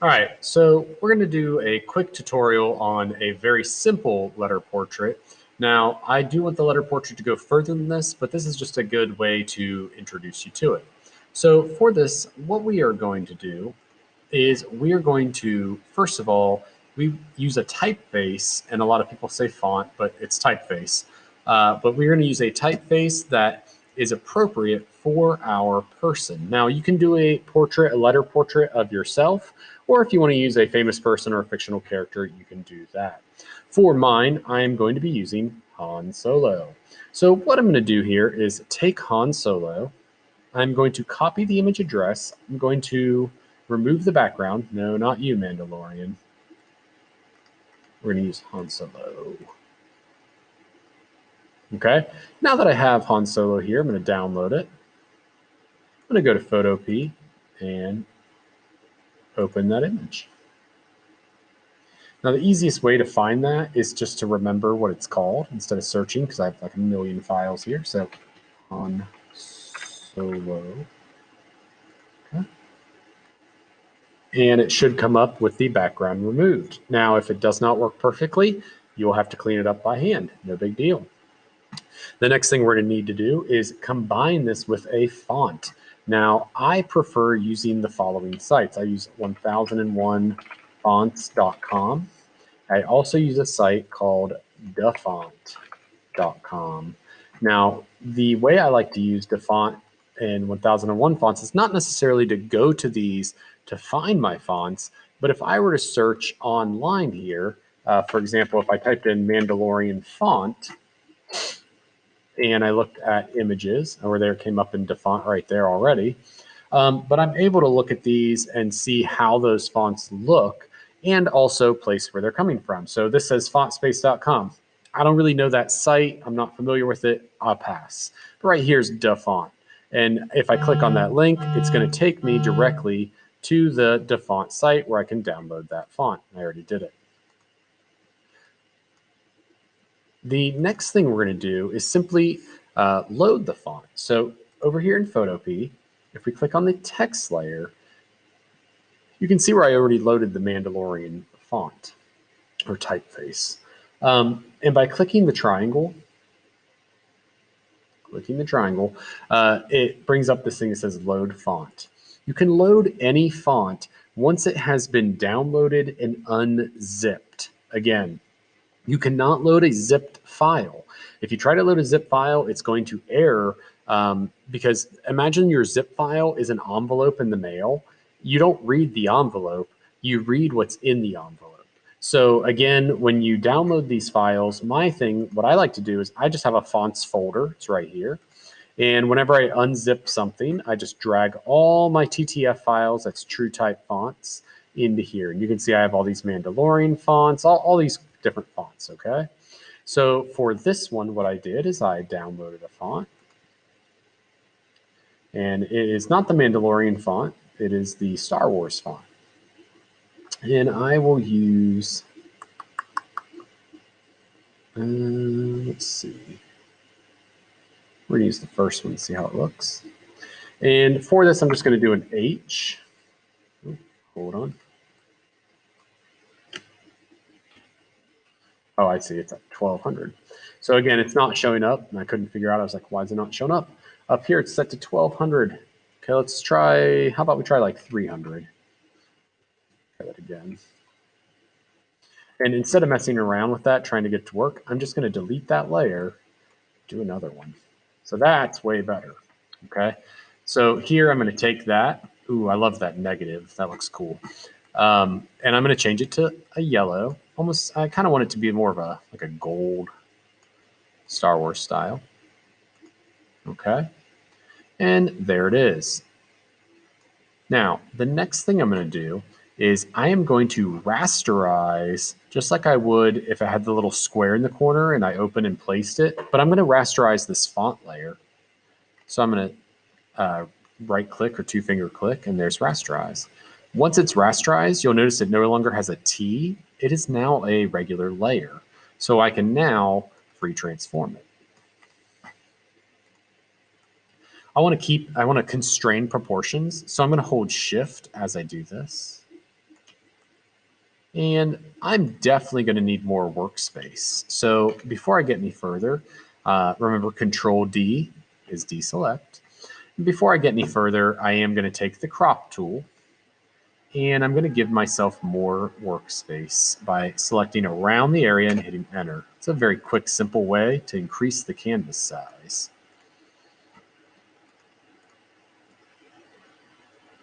All right, so we're going to do a quick tutorial on a very simple letter portrait. Now, I do want the letter portrait to go further than this, but this is just a good way to introduce you to it. So for this, what we are going to do is we are going to, first of all, we use a typeface, and a lot of people say font, but it's typeface. But we're going to use a typeface that is appropriate for our person. Now, you can do a portrait, a letter portrait of yourself, or if you want to use a famous person or a fictional character, you can do that. For mine, I am going to be using Han Solo. So what I'm going to do here is take Han Solo. I'm going to copy the image address. I'm going to remove the background. No, not you, Mandalorian. We're going to use Han Solo. Okay. Now that I have Han Solo here, I'm going to download it. I'm going to go to Photopea and open that image. Now, the easiest way to find that is just to remember what it's called instead of searching, because I have like a million files here. So, Han Solo. Okay. And it should come up with the background removed. Now, if it does not work perfectly, you'll have to clean it up by hand. No big deal. The next thing we're going to need to do is combine this with a font. Now, I prefer using the following sites. I use 1001fonts.com. I also use a site called dafont.com. Now, the way I like to use dafont and 1001 fonts is not necessarily to go to these to find my fonts, but if I were to search online here, for example, if I typed in Mandalorian font, and I looked at images, or there came up in dafont right there already. But I'm able to look at these and see how those fonts look and also place where they're coming from. So this says fontspace.com. I don't really know that site. I'm not familiar with it. I'll pass. But right here's dafont. And if I click on that link, it's going to take me directly to the dafont site where I can download that font. I already did it. The next thing we're going to do is simply load the font. So over here in Photopea, if we click on the text layer, you can see where I already loaded the Mandalorian font or typeface. And by clicking the triangle, it brings up this thing that says load font. You can load any font once it has been downloaded and unzipped. Again, you cannot load a zipped file. If you try to load a zip file, it's going to error because imagine your zip file is an envelope in the mail. You don't read the envelope, you read what's in the envelope. So again, when you download these files, what I like to do is I just have a fonts folder. It's right here. And whenever I unzip something, I just drag all my TTF files, that's true type fonts, into here. And you can see I have all these Mandalorian fonts, all these different fonts, okay? So for this one, what I did is I downloaded a font. And it is not the Mandalorian font, it is the Star Wars font. And I will use, let's see. We're gonna use the first one to see how it looks. And for this, I'm just gonna do an H. Oh, hold on. Oh, I see. It's at 1200. So again, it's not showing up, and I couldn't figure out. I was like, why is it not showing up? Up here, it's set to 1200. Okay, let's try. How about we try like 300? Try that again. And instead of messing around with that, trying to get to work, I'm just going to delete that layer, do another one. So that's way better. Okay. So here I'm going to take that. Ooh, I love that negative. That looks cool. And I'm going to change it to a yellow. Almost, I kind of want it to be more of a like a gold Star Wars style. Okay. And there it is. Now, the next thing I'm going to do is I am going to rasterize just like I would if I had the little square in the corner and I opened and placed it, but I'm going to rasterize this font layer. So I'm going to right click or two finger click, and there's rasterize. Once it's rasterized, you'll notice it no longer has a T. It is now a regular layer. So I can now free transform it. I want to constrain proportions. So I'm going to hold shift as I do this. And I'm definitely going to need more workspace. So before I get any further, remember Control D is deselect. Before I get any further, I am going to take the crop tool and I'm going to give myself more workspace by selecting around the area and hitting enter. It's a very quick, simple way to increase the canvas size.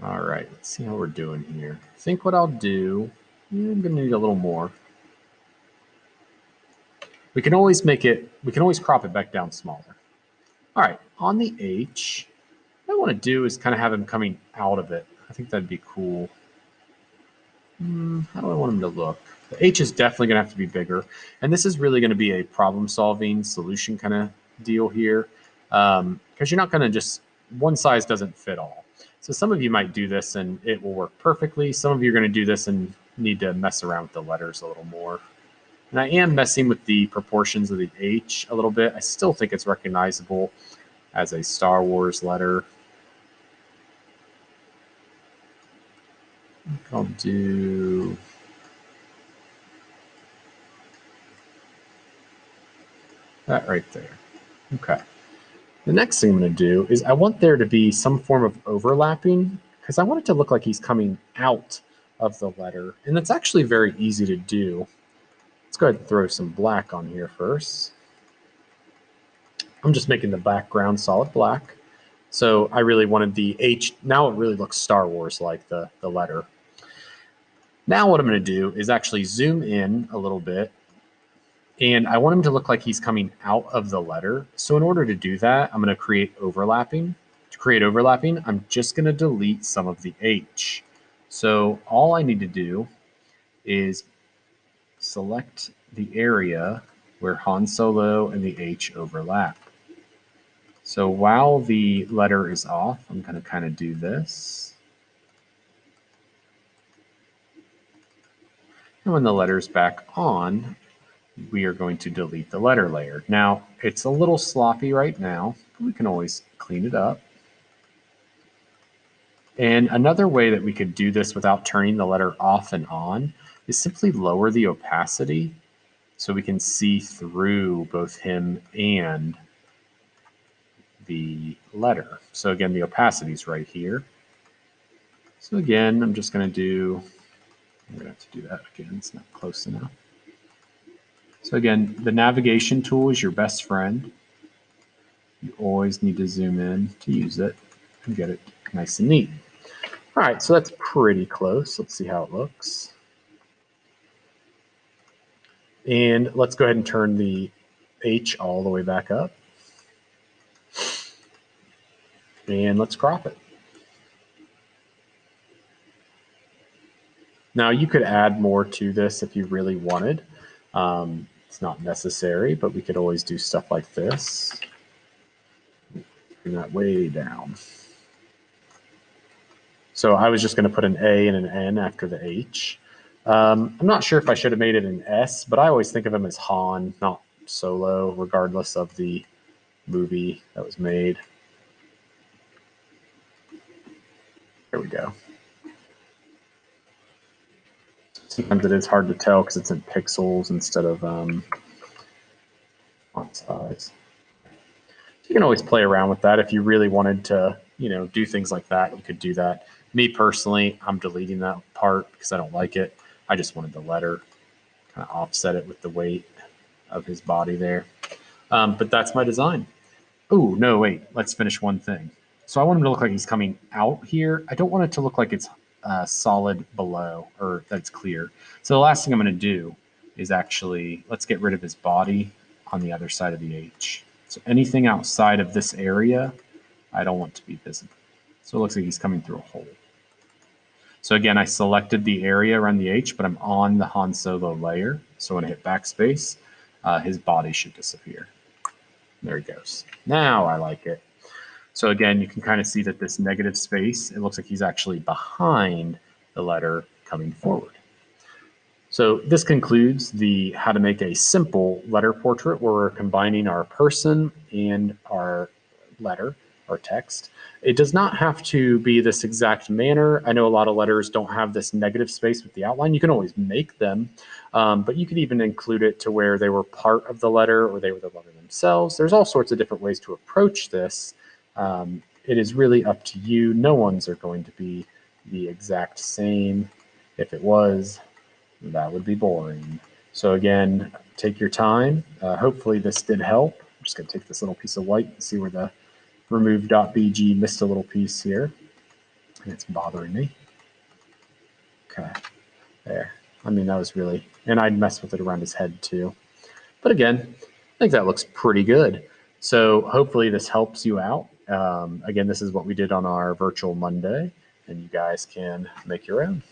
All right, let's see how we're doing here. I think what I'll do, I'm going to need a little more. We can always crop it back down smaller. All right, on the H, what I want to do is kind of have him coming out of it. I think that'd be cool. How do I want him to look? The H is definitely going to have to be bigger. And this is really going to be a problem-solving solution kind of deal here. Because you're not going to just, one size doesn't fit all. So some of you might do this and it will work perfectly. Some of you are going to do this and need to mess around with the letters a little more. And I am messing with the proportions of the H a little bit. I still think it's recognizable as a Star Wars letter. I'll do that right there. Okay. The next thing I'm going to do is I want there to be some form of overlapping because I want it to look like he's coming out of the letter. And that's actually very easy to do. Let's go ahead and throw some black on here first. I'm just making the background solid black. So I really wanted the H. Now it really looks Star Wars like the letter. Now what I'm going to do is actually zoom in a little bit. And I want him to look like he's coming out of the letter. So in order to do that, I'm going to create overlapping. To create overlapping, I'm just going to delete some of the H. So all I need to do is select the area where Han Solo and the H overlap. So while the letter is off, I'm going to kind of do this. And when the letter's back on, we are going to delete the letter layer. Now, it's a little sloppy right now, but we can always clean it up. And another way that we could do this without turning the letter off and on is simply lower the opacity so we can see through both him and the letter. So again, the opacity is right here. So again, I'm just going to do, I'm going to have to do that again. It's not close enough. So again, the navigation tool is your best friend. You always need to zoom in to use it and get it nice and neat. All right, so that's pretty close. Let's see how it looks. And let's go ahead and turn the H all the way back up. And let's crop it. Now you could add more to this if you really wanted. It's not necessary, but we could always do stuff like this. Bring that way down. So I was just going to put an A and an N after the H. I'm not sure if I should have made it an S, but I always think of him as Han, not Solo, regardless of the movie that was made. There we go. Sometimes it is hard to tell because it's in pixels instead of font size. You can always play around with that if you really wanted to, do things like that. You could do that. Me personally, I'm deleting that part because I don't like it. I just wanted the letter, kind of offset it with the weight of his body there. But that's my design. Oh, no, wait, let's finish one thing. So I want him to look like he's coming out here. I don't want it to look like it's solid below or that it's clear. So the last thing I'm going to do is actually, let's get rid of his body on the other side of the H. So anything outside of this area, I don't want to be visible. So it looks like he's coming through a hole. So again, I selected the area around the H, but I'm on the Han Solo layer. So when I hit backspace, his body should disappear. There he goes. Now I like it. So again, you can kind of see that this negative space, it looks like he's actually behind the letter coming forward. So this concludes the how to make a simple letter portrait where we're combining our person and our letter, or text. It does not have to be this exact manner. I know a lot of letters don't have this negative space with the outline. You can always make them, but you could even include it to where they were part of the letter or they were the letter themselves. There's all sorts of different ways to approach this. It is really up to you. No one's are going to be the exact same. If it was, that would be boring. So again, take your time. Hopefully this did help. I'm just going to take this little piece of white and see where the remove.bg missed a little piece here. And it's bothering me. Okay, there. I mean, that was really, and I'd mess with it around his head too. But again, I think that looks pretty good. So hopefully this helps you out. Again, this is what we did on our virtual Monday, and you guys can make your own.